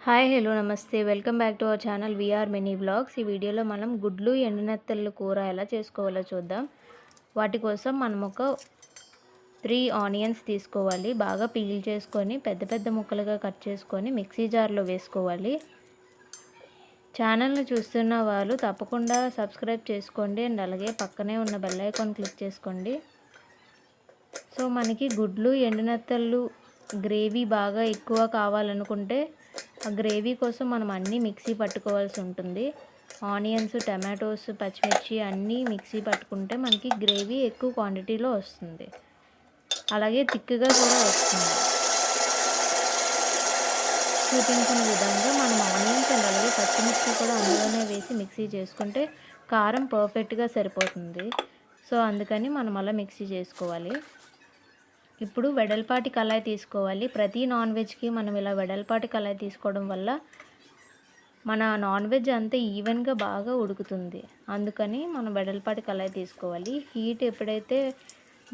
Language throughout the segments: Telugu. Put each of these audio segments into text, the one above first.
హాయ్ హలో నమస్తే welcome back to our channel VR mini vlogs. ఈ వీడియోలో మనం గుడ్లు ఎండునెత్తళ్ళు కూర ఎలా చేసుకోవాలో చూద్దాం. వాటి కోసం మనం ఒక 3 ఆనియన్స్ తీసుకోవాలి. బాగా పీల్ చేసుకొని పెద్ద పెద్ద ముక్కలుగా కట్ చేసుకొని మిక్సీ జార్లో వేసుకోవాలి. ఛానల్ని చూస్తున్న వాళ్ళు తప్పకుండా సబ్స్క్రైబ్ చేసుకోండి అండ్ అలాగే పక్కనే ఉన్న బెల్ ఐకాన్ క్లిక్ చేసుకోండి. సో మనకి గుడ్లు ఎండునెత్తళ్ళు గ్రేవీ బాగా ఎక్కువ కావాలనుకుంటే ఆ గ్రేవీ కోసం మనం అన్నీ మిక్సీ పట్టుకోవాల్సి ఉంటుంది. ఆనియన్స్, టమాటోస్, పచ్చిమిర్చి అన్నీ మిక్సీ పట్టుకుంటే మనకి గ్రేవీ ఎక్కువ క్వాంటిటీలో వస్తుంది, అలాగే థిక్గా కూడా వస్తుంది. చూపించిన విధంగా మనం ఆనియన్స్ అండ్ అలాగే పచ్చిమిర్చి కూడా అందులోనే వేసి మిక్సీ చేసుకుంటే కారం పర్ఫెక్ట్గా సరిపోతుంది. సో అందుకని మనం అలా మిక్సీ చేసుకోవాలి. ఇప్పుడు వెడల్పాటి కళాయి తీసుకోవాలి. ప్రతి నాన్ వెజ్కి మనం ఇలా వెడల్పాటి కళాయి తీసుకోవడం వల్ల మన నాన్ వెజ్ అంతా ఈవెన్గా బాగా ఉడుకుతుంది. అందుకని మనం వెడల్పాటి కళాయి తీసుకోవాలి. హీట్ ఎప్పుడైతే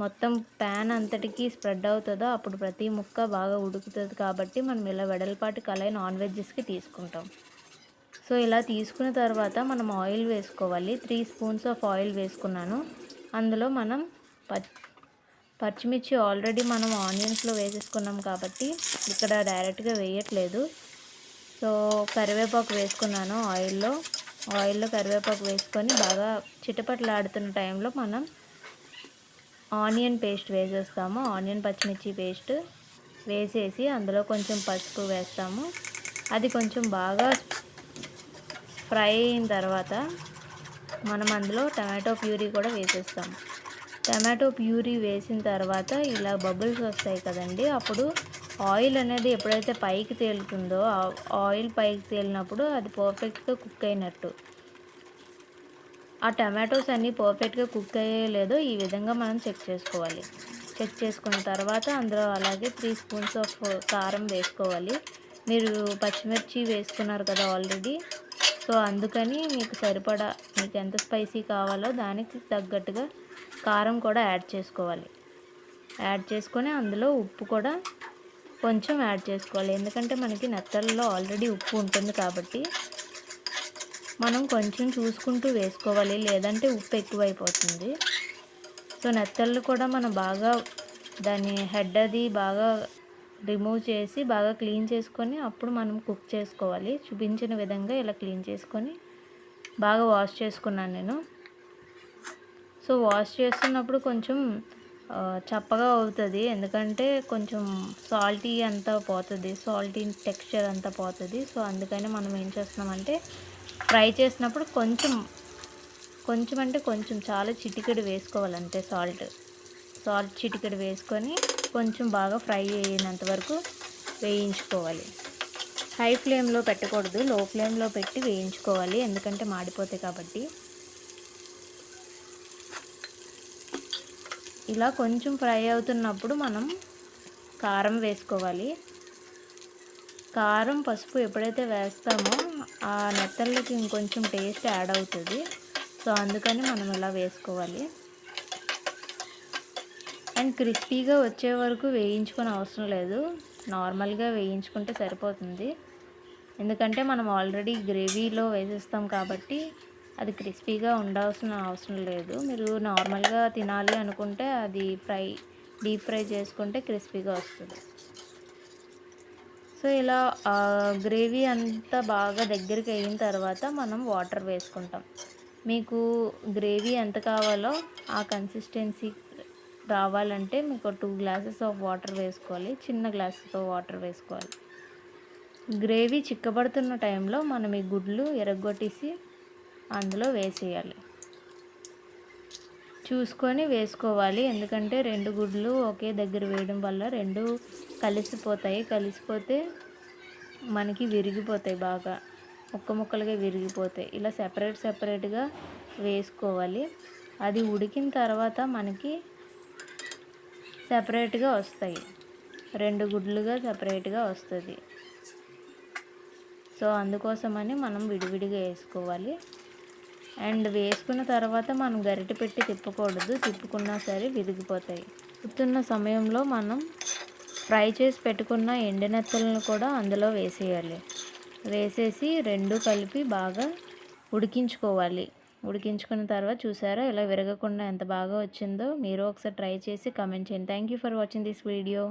మొత్తం ప్యాన్ అంతటికి స్ప్రెడ్ అవుతుందో అప్పుడు ప్రతి ముక్క బాగా ఉడుకుతుంది. కాబట్టి మనం ఇలా వెడల్పాటి కళాయి నాన్ వెజ్జెస్కి తీసుకుంటాం. సో ఇలా తీసుకున్న తర్వాత మనం ఆయిల్ వేసుకోవాలి. 3 స్పూన్స్ ఆఫ్ ఆయిల్ వేసుకున్నాను. అందులో మనం పచ్చిమిర్చి ఆల్రెడీ మనం ఆనియన్స్లో వేసేసుకున్నాం కాబట్టి ఇక్కడ డైరెక్ట్గా వేయట్లేదు. సో కరివేపాకు వేసుకున్నాను. ఆయిల్లో కరివేపాకు వేసుకొని బాగా చిటపట్లాడుతున్న టైంలో మనం ఆనియన్ పేస్ట్ వేసేస్తాము. ఆనియన్ పచ్చిమిర్చి పేస్ట్ వేసేసి అందులో కొంచెం పసుపు వేస్తాము. అది కొంచెం బాగా ఫ్రై అయిన తర్వాత మనం అందులో టమాటో ప్యూరీ కూడా వేసేస్తాము. టమాటో ప్యూరీ వేసిన తర్వాత ఇలా బబుల్స్ వస్తాయి కదండి, అప్పుడు ఆయిల్ అనేది ఎప్పుడైతే పైకి తేలుతుందో ఆయిల్ పైకి తేలినప్పుడు అది పర్ఫెక్ట్గా కుక్ అయినట్టు. ఆ టమాటోస్ అన్నీ పర్ఫెక్ట్గా కుక్ అయ్యేలేదో ఈ విధంగా మనం చెక్ చేసుకోవాలి. చెక్ చేసుకున్న తర్వాత అందులో అలాగే 3 స్పూన్స్ ఆఫ్ కారం వేసుకోవాలి. మీరు పచ్చిమిర్చి వేసుకున్నారు కదా ఆల్రెడీ, సో అందుకని మీకు సరిపడా మీకు ఎంత స్పైసీ కావాలో దానికి తగ్గట్టుగా కారం కూడా యాడ్ చేసుకోవాలి. యాడ్ చేసుకొని అందులో ఉప్పు కూడా కొంచెం యాడ్ చేసుకోవాలి. ఎందుకంటే మనకి నెత్తళ్ళలో ఆల్రెడీ ఉప్పు ఉంటుంది కాబట్టి మనం కొంచెం చూసుకుంటూ వేసుకోవాలి, లేదంటే ఉప్పు ఎక్కువైపోతుంది. సో నెత్తళ్ళు కూడా మనం బాగా దాని హెడ్ అది బాగా రిమూవ్ చేసి బాగా క్లీన్ చేసుకొని అప్పుడు మనం కుక్ చేసుకోవాలి. చూపించిన విధంగా ఇలా క్లీన్ చేసుకొని బాగా వాష్ చేసుకున్నాను నేను. సో వాష్ చేస్తున్నప్పుడు కొంచెం చప్పగా అవుతుంది, ఎందుకంటే కొంచెం సాల్టీ అంతా పోతుంది, సాల్టీ టెక్స్చర్ అంతా పోతుంది. సో అందుకని మనం ఏం చేస్తున్నామంటే ఫ్రై చేసినప్పుడు కొంచెం అంటే కొంచెం చాలా చిటికెడు వేసుకోవాలంటే సాల్ట్ చిటికెడు వేసుకొని కొంచెం బాగా ఫ్రై అయినంత వరకు వేయించుకోవాలి. హై ఫ్లేమ్లో పెట్టకూడదు, లో ఫ్లేమ్లో పెట్టి వేయించుకోవాలి, ఎందుకంటే మాడిపోతాయి కాబట్టి. ఇలా కొంచెం ఫ్రై అవుతున్నప్పుడు మనం కారం వేసుకోవాలి. కారం పసుపు ఎప్పుడైతే వేస్తామో ఆ నెత్తళ్ళకి ఇంకొంచెం టేస్ట్ యాడ్ అవుతుంది. సో అందుకని మనం ఇలా వేసుకోవాలి. అండ్ క్రిస్పీగా వచ్చే వరకు వేయించుకొని అవసరం లేదు, నార్మల్గా వేయించుకుంటే సరిపోతుంది. ఎందుకంటే మనం ఆల్రెడీ గ్రేవీలో వేసేస్తాం కాబట్టి అది క్రిస్పీగా ఉండాల్సిన అవసరం లేదు. మీరు నార్మల్గా తినాలి అనుకుంటే అది డీప్ ఫ్రై చేసుకుంటే క్రిస్పీగా వస్తుంది. సో ఇలా గ్రేవీ అంతా బాగా దగ్గరికి అయిన తర్వాత మనం వాటర్ వేసుకుంటాం. మీకు గ్రేవీ ఎంత కావాలో ఆ కన్సిస్టెన్సీ రావాలంటే మీకు 2 గ్లాసెస్ ఆఫ్ వాటర్ వేసుకోవాలి, చిన్న గ్లాసుతో వాటర్ వేసుకోవాలి. గ్రేవీ చిక్కబడుతున్న టైంలో మనం ఈ గుడ్లు ఎరగొట్టేసి అందులో వేసేయాలి. చూసుకొని వేసుకోవాలి, ఎందుకంటే 2 గుడ్లు ఒకే దగ్గర వేయడం వల్ల 2 కలిసిపోతే మనకి విరిగిపోతాయి, బాగా ముక్కలుగా విరిగిపోతాయి. ఇలా సెపరేట్గా వేసుకోవాలి. అది ఉడికిన తర్వాత మనకి సెపరేట్గా వస్తాయి, 2 గుడ్లుగా సెపరేట్గా వస్తుంది. సో అందుకోసమని మనం విడివిడిగా వేసుకోవాలి. అండ్ వేసుకున్న తర్వాత మనం గరిటె పెట్టి తిప్పకూడదు, తిప్పుకున్నా సరే విరిగిపోతాయి. తిప్పుతున్న సమయంలో మనం ఫ్రై చేసి పెట్టుకున్న ఎండునెత్తలను కూడా అందులో వేసేయాలి. వేసేసి రెండు కలిపి బాగా ఉడికించుకోవాలి. ఉడికించుకున్న తర్వాత చూసారా ఇలా విరగకుండా ఎంత బాగా వచ్చిందో. మీరు ఒకసారి ట్రై చేసి కామెంట్ చేయండి. Thank you for watching this video.